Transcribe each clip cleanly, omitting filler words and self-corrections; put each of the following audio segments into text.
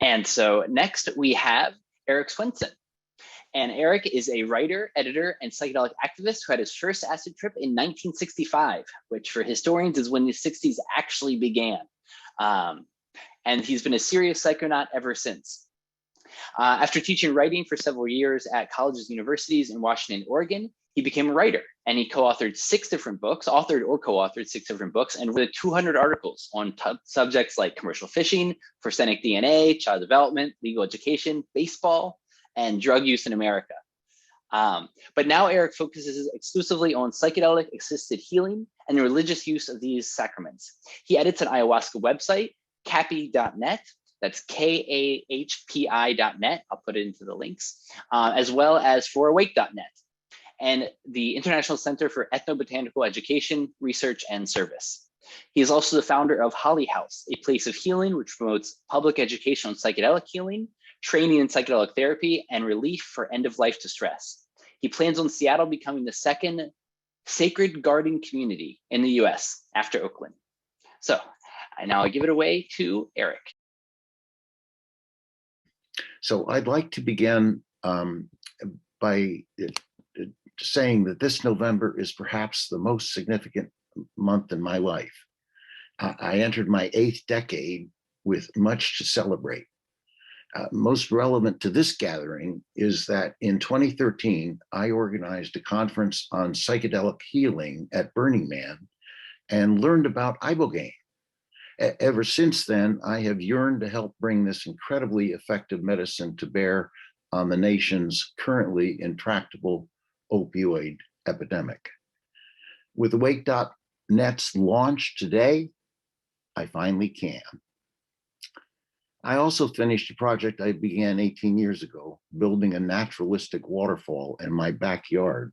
And so next we have Eric Swenson. And Eric is a writer, editor, and psychedelic activist who had his first acid trip in 1965, which for historians is when the 60s actually began. And he's been a serious psychonaut ever since. After teaching writing for several years at colleges and universities in Washington, Oregon, he became a writer, and he co-authored 6 different books, authored or co-authored 6 different books, and wrote 200 articles on subjects like commercial fishing, forsenic DNA, child development, legal education, baseball, and drug use in America. But now Eric focuses exclusively on psychedelic-assisted healing and the religious use of these sacraments. He edits an ayahuasca website, kahpi.net, that's KAHPI.net, I'll put it into the links, as well as forawake.net, and the International Center for Ethnobotanical Education, Research, and Service. He is also the founder of Holly House, a place of healing which promotes public education on psychedelic healing, training in psychedelic therapy, and relief for end-of-life distress. He plans on Seattle becoming the 2nd sacred garden community in the US after Oakland. So now I give it away to Eric. So I'd like to begin by saying that this November is perhaps the most significant month in my life. I entered my 8th decade with much to celebrate. Most relevant to this gathering is that in 2013, I organized a conference on psychedelic healing at Burning Man and learned about ibogaine. Ever since then, I have yearned to help bring this incredibly effective medicine to bear on the nation's currently intractable opioid epidemic. With Awake.net's launch today, I finally can. I also finished a project I began 18 years ago, building a naturalistic waterfall in my backyard,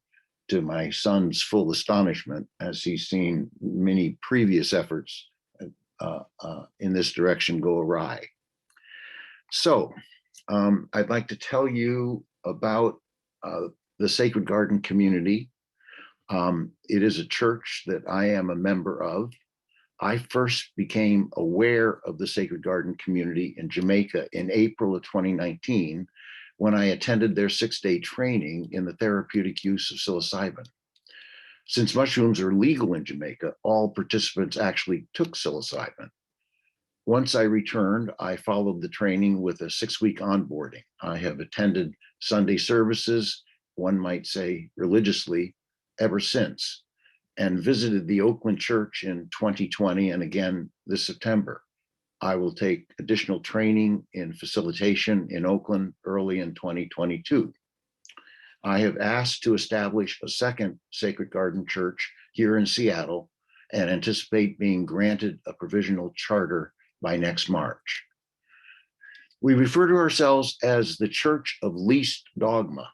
to my son's full astonishment, as he's seen many previous efforts in this direction go awry. So I'd like to tell you about the Sacred Garden community. It is a church that I am a member of. I first became aware of the Sacred Garden community in Jamaica in April of 2019, when I attended their 6-day training in the therapeutic use of psilocybin. Since mushrooms are legal in Jamaica, all participants actually took psilocybin. Once I returned, I followed the training with a 6-week onboarding. I have attended Sunday services, one might say religiously, ever since, and visited the Oakland Church in 2020 and again this September. I will take additional training in facilitation in Oakland early in 2022. I have asked to establish a 2nd Sacred Garden Church here in Seattle and anticipate being granted a provisional charter by next March. We refer to ourselves as the Church of Least Dogma.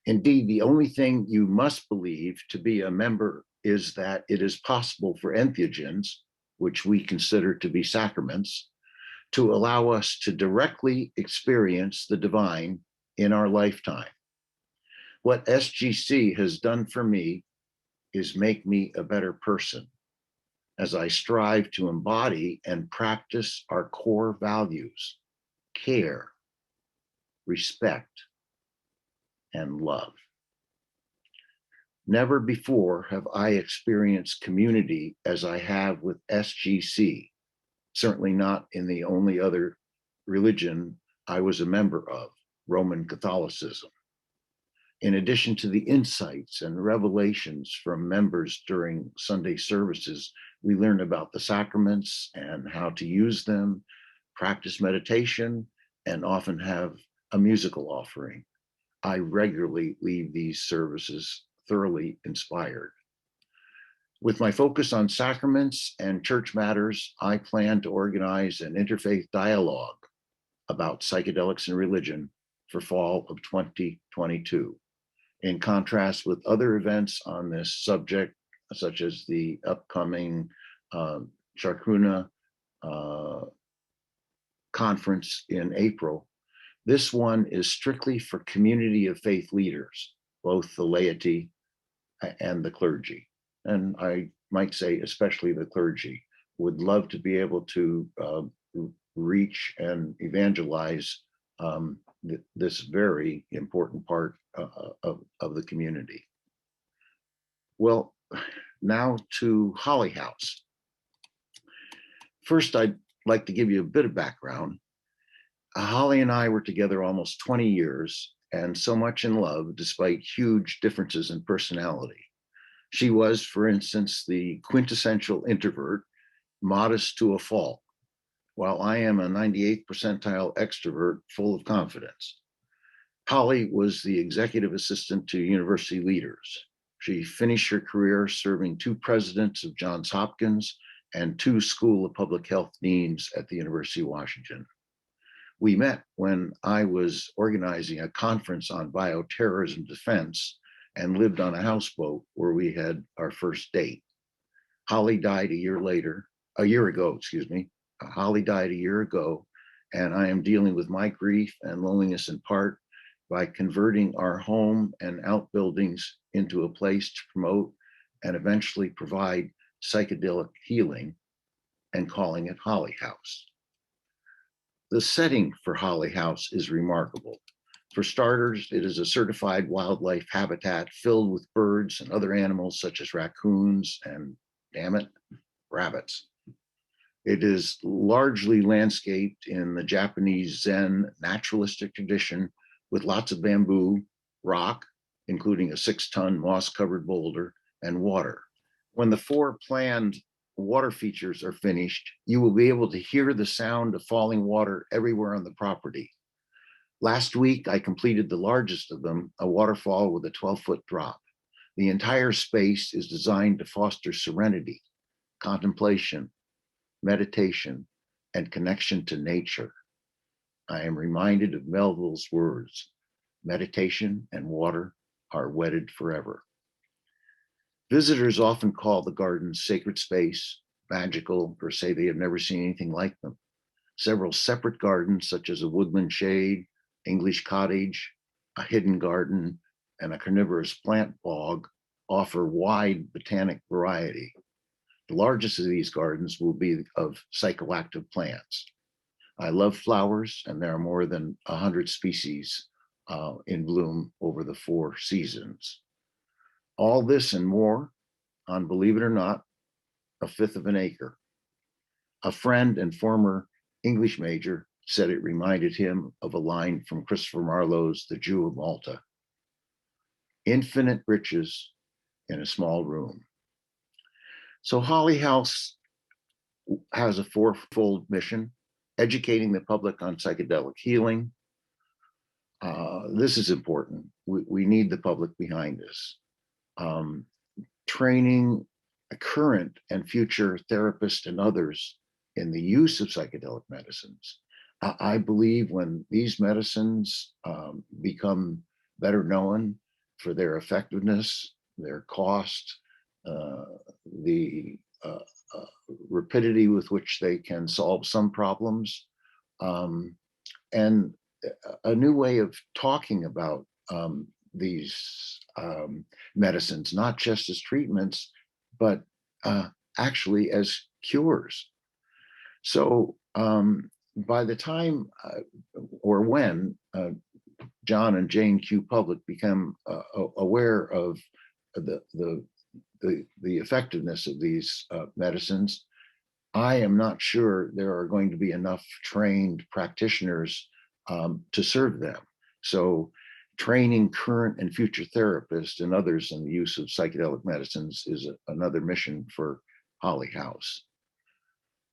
Indeed, the only thing you must believe to be a member is that it is possible for entheogens, which we consider to be sacraments, to allow us to directly experience the divine in our lifetime. What SGC has done for me is make me a better person as I strive to embody and practice our core values: care, respect, and love. Never before have I experienced community as I have with SGC, certainly not in the only other religion I was a member of, Roman Catholicism. In addition to the insights and revelations from members during Sunday services, we learn about the sacraments and how to use them, practice meditation, and often have a musical offering. I regularly leave these services thoroughly inspired. With my focus on sacraments and church matters, I plan to organize an interfaith dialogue about psychedelics and religion for fall of 2022. In contrast with other events on this subject, such as the upcoming Charcruna conference in April, this one is strictly for community of faith leaders, both the laity and the clergy. And I might say especially the clergy would love to be able to reach and evangelize this very important part of the community. Well, now to Holly House. First, I'd like to give you a bit of background. Holly and I were together almost 20 years and so much in love despite huge differences in personality. She was, for instance, the quintessential introvert, modest to a fault, while I am a 98th percentile extrovert full of confidence. Holly was the executive assistant to university leaders. She finished her career serving 2 presidents of Johns Hopkins and 2 School of Public Health deans at the University of Washington. We met when I was organizing a conference on bioterrorism defense and lived on a houseboat where we had our first date. Holly died a year ago. Holly died a year ago, and I am dealing with my grief and loneliness in part by converting our home and outbuildings into a place to promote and eventually provide psychedelic healing and calling it Holly House. The setting for Holly House is remarkable. For starters, it is a certified wildlife habitat filled with birds and other animals such as raccoons and, damn it, rabbits. It is largely landscaped in the Japanese Zen naturalistic tradition with lots of bamboo, rock, including a 6-ton moss-covered boulder, and water. When the 4 planned water features are finished, you will be able to hear the sound of falling water everywhere on the property. Last week, I completed the largest of them, a waterfall with a 12-foot drop. The entire space is designed to foster serenity, contemplation, meditation, and connection to nature. I am reminded of Melville's words, meditation and water are wedded forever. Visitors often call the gardens sacred space, magical, or say they have never seen anything like them. Several separate gardens, such as a woodland shade, English cottage, a hidden garden, and a carnivorous plant bog, offer wide botanic variety. The largest of these gardens will be of psychoactive plants. I love flowers, and there are more than 100 species in bloom over the 4 seasons. All this and more on, believe it or not, 1/5 of an acre. A friend and former English major said it reminded him of a line from Christopher Marlowe's The Jew of Malta. Infinite riches in a small room. So Holly House has a 4-fold mission: educating the public on psychedelic healing. This is important. We need the public behind us. Training current and future therapists and others in the use of psychedelic medicines. I believe when these medicines become better known for their effectiveness, their cost, the rapidity with which they can solve some problems, and a new way of talking about these medicines, not just as treatments, but actually as cures. So by the time or when John and Jane Q. Public become aware of the effectiveness of these medicines, I am not sure there are going to be enough trained practitioners to serve them. So training current and future therapists and others in the use of psychedelic medicines is another mission for Holly House.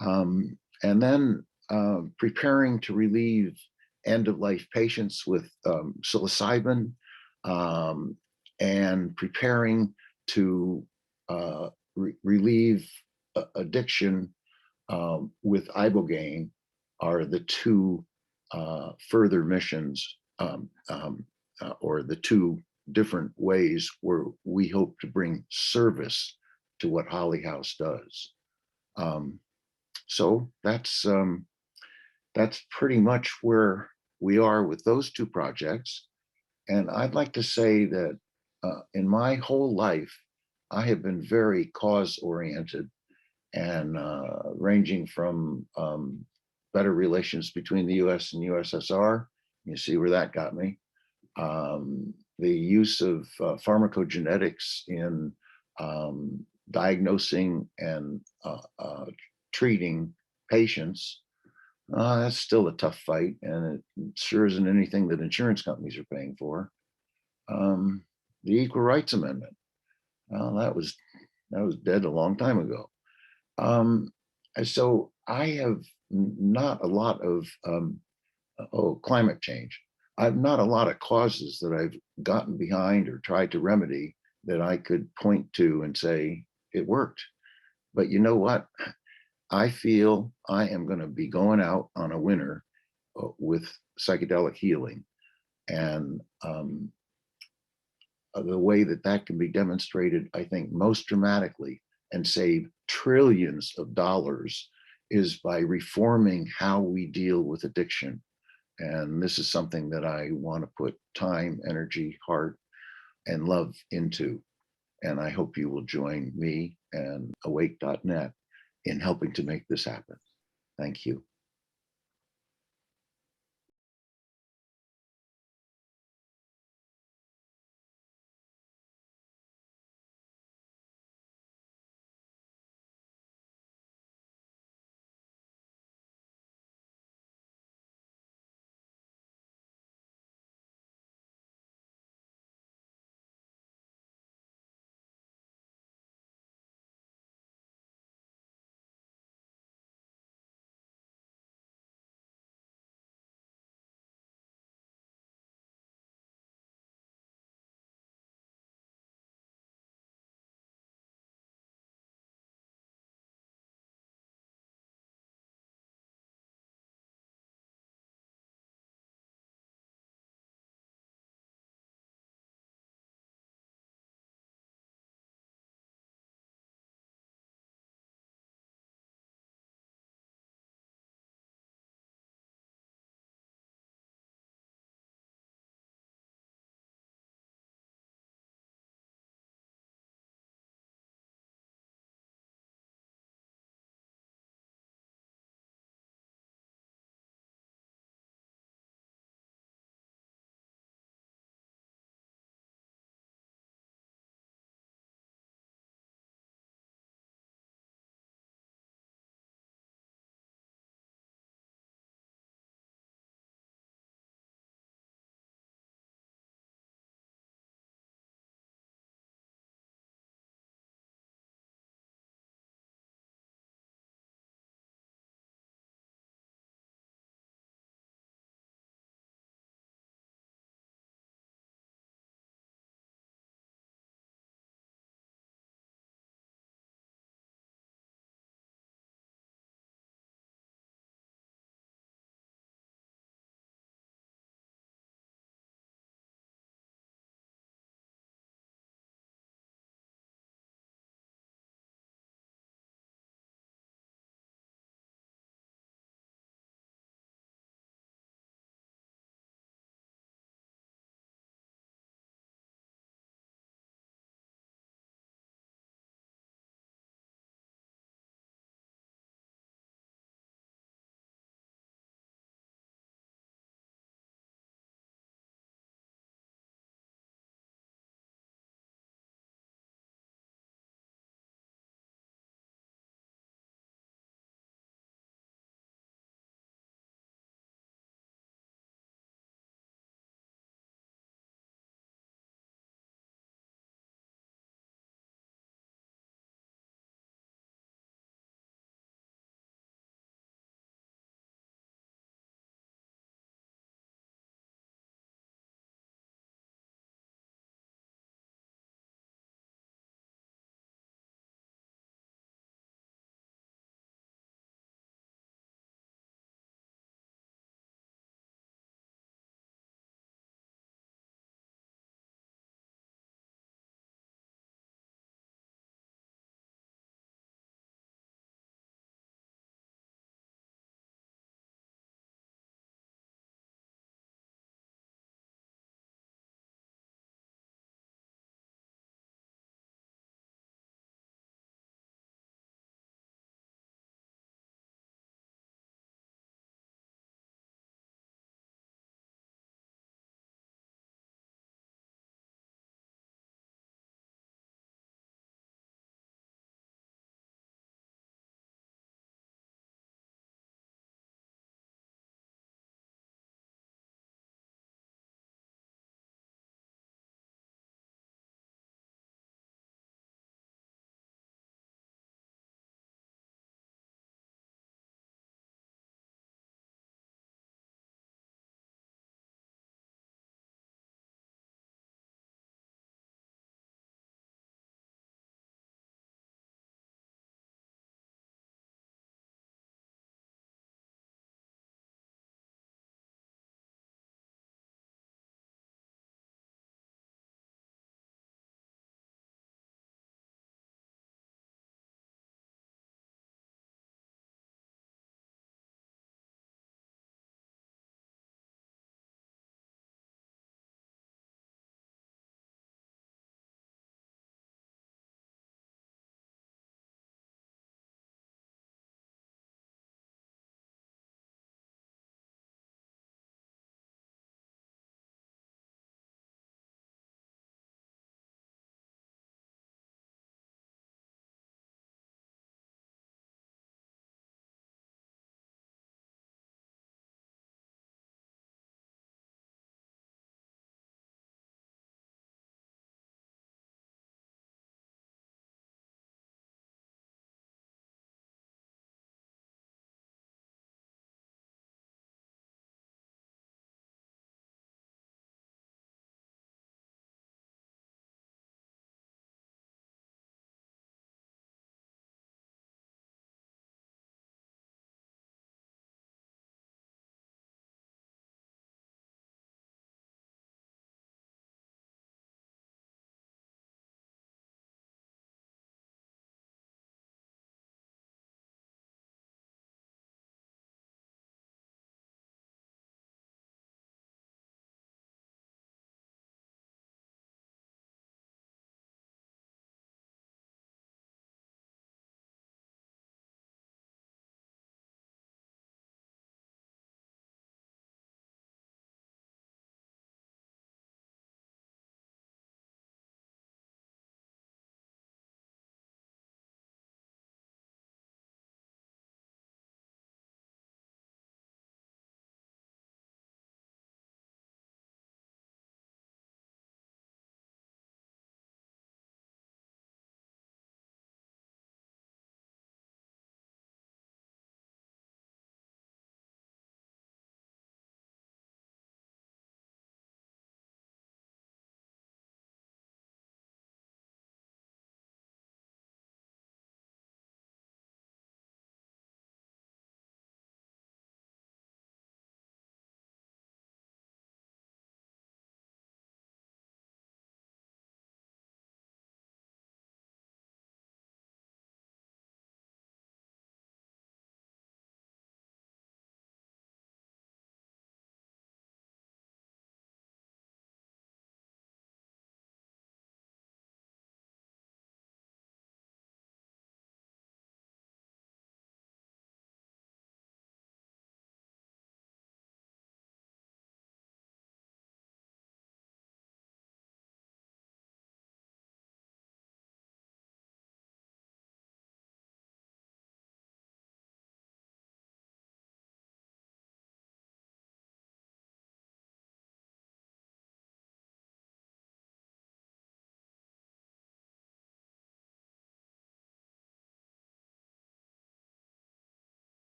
And then preparing to relieve end-of-life patients with psilocybin, and preparing to relieve addiction with ibogaine are the 2 further missions, or the 2 different ways where we hope to bring service to what Holly House does. So that's pretty much where we are with those 2 projects. And I'd like to say that in my whole life, I have been very cause-oriented, and ranging from better relations between the US and USSR. You see where that got me. The use of pharmacogenetics in diagnosing and treating patients, that's still a tough fight, and it sure isn't anything that insurance companies are paying for. The Equal Rights Amendment, well, that was dead a long time ago. So I have not a lot of climate change. I've not a lot of causes that I've gotten behind or tried to remedy that I could point to and say it worked. But you know what? I feel I am going to be going out on a winner with psychedelic healing. And the way that that can be demonstrated, I think, most dramatically and save trillions of dollars is by reforming how we deal with addiction. And this is something that I want to put time, energy, heart, and love into. And I hope you will join me and awake.net in helping to make this happen. Thank you.